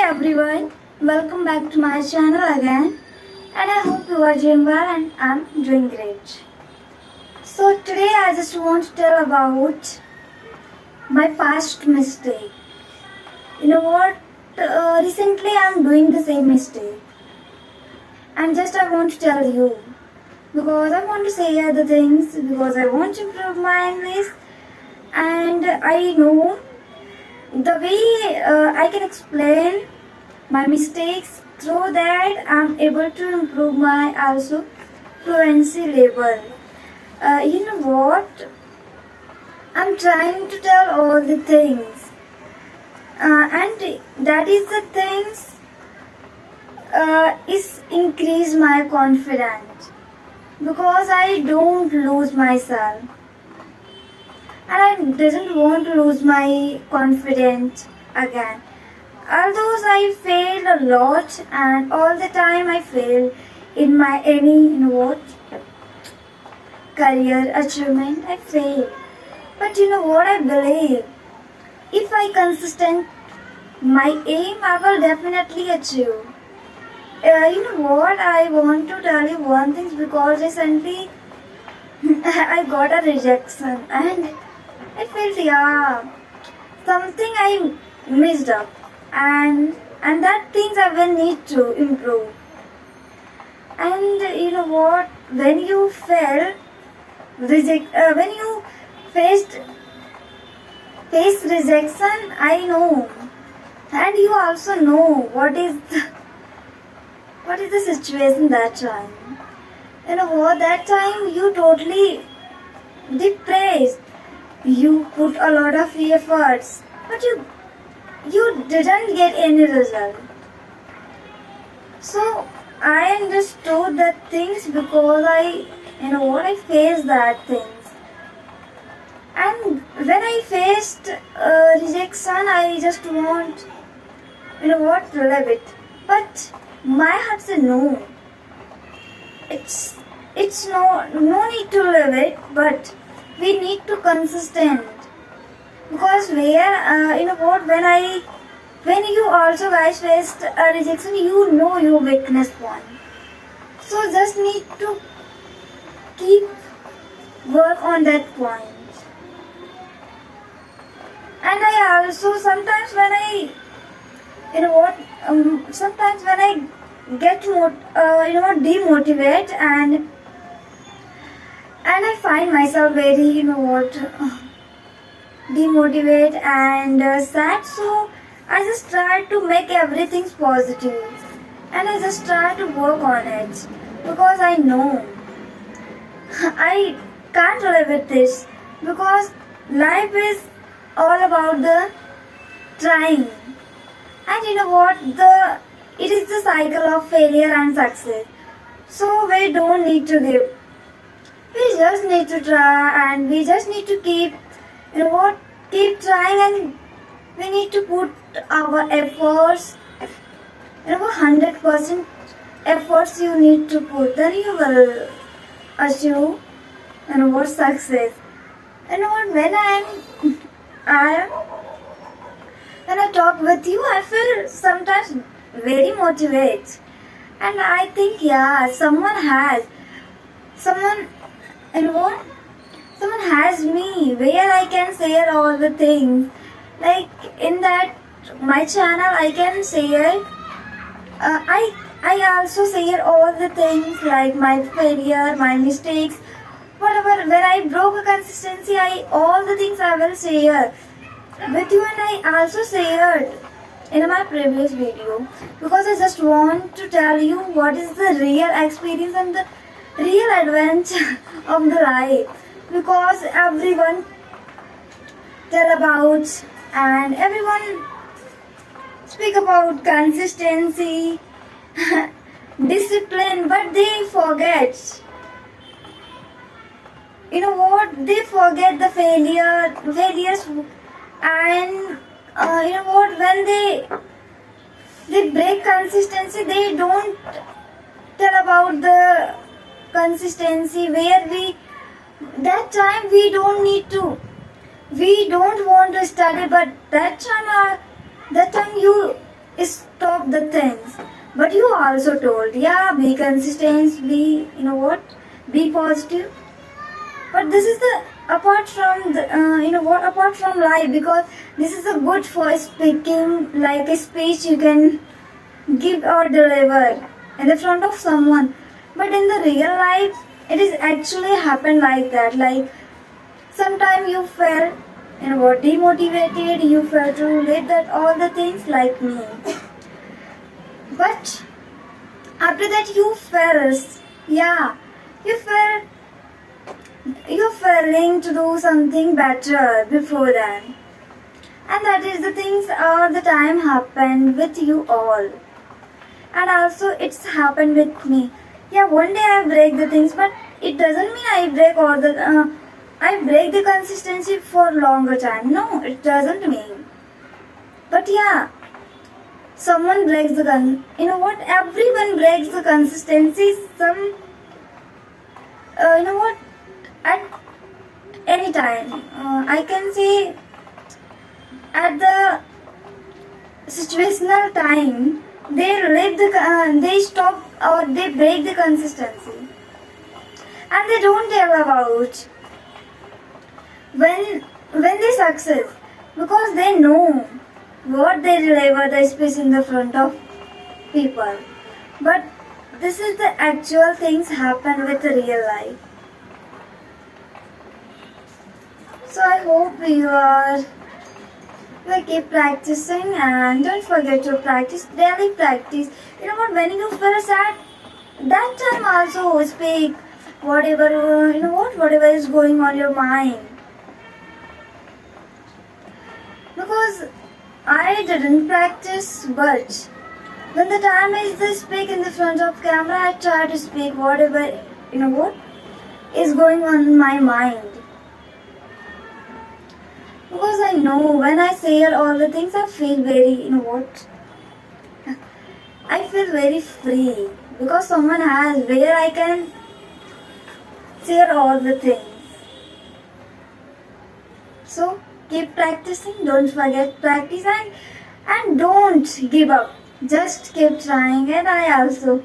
everyone, welcome back to my channel again, and I hope you are doing well and I'm doing great. So today I just want to tell about my past mistake. You know what, recently I'm doing the same mistake, and just I want to tell you because I want to say other things, because I want to improve my English, and I know the way I can explain my mistakes, through that I'm able to improve my also fluency level. You know what, I'm trying to tell all the things, and that is the things is increase my confidence, because I don't lose myself, and I doesn't want to lose my confidence again. Although I failed a lot, and all the time I fail in my career achievement, I fail. But you know what, I believe if I consistent my aim, I will definitely achieve. You know what, I want to tell you one thing, because recently I got a rejection, and I felt something I missed up, and that things I will need to improve. And you know what, when you when you faced face rejection, I know, and you also know what is the situation that time. You know what, that time you totally depressed. You put a lot of efforts, but you didn't get any result. So I understood that things, because I faced that things. And when I faced rejection, I just want, to live it. But my heart said no. It's no need to live it, but we need to consistent, because when you also guys faced a rejection, you know your weakness point, so just need to keep work on that point. And I also sometimes when I sometimes when I get demotivate, and I find myself very demotivate and sad, so I just try to make everything positive, and I just try to work on it, because I know I can't live with this, because life is all about the trying. And you know what, it is the cycle of failure and success, so we don't need to give. We just need to try, and we just need to keep trying, and we need to put our efforts, 100% efforts you need to put, then you will achieve success. When I talk with you, I feel sometimes very motivated, and I think someone has me where I can share all the things. Like in that my channel, I can share. I also share all the things, like my failure, my mistakes, whatever. When I broke a consistency, all the things I will share with you, and I also shared in my previous video, because I just want to tell you what is the real experience and the real adventure of the life, because everyone tell about, and everyone speak about consistency, discipline, but they forget. You know what? They forget the failures, and when they break consistency, they don't tell about the consistency where that time we don't want to study, but that time stop the things. But you also told, yeah, be consistent, be, be positive. But this is the apart from the, apart from life, because this is a good for speaking, like a speech you can give or deliver in the front of someone. But in the real life, it is actually happened like that. Like sometimes you felt, demotivated, you felt to let that all the things like me. But after that you felt, yeah, you felt you're failing to do something better before then. And that is the things all the time happened with you all. And also it's happened with me. Yeah, one day I break the things, but it doesn't mean I break all the I break the consistency for longer time. No, it doesn't mean. But yeah, someone breaks the everyone breaks the consistency some at any time. I can say at the situational time they stop or they break the consistency, and they don't tell about when they success, because they know what they deliver the space in the front of people. But this is the actual things happen with the real life. So I hope you keep practicing, and don't forget to practice, daily practice. When you feel sad, that time also speak whatever whatever is going on your mind. Because I didn't practice, but when the time is to speak in the front of camera, I try to speak whatever is going on in my mind. Because I know when I say all the things, I feel very, I feel very free. Because someone has where I can share all the things. So keep practicing, don't forget practice, and don't give up. Just keep trying, and I also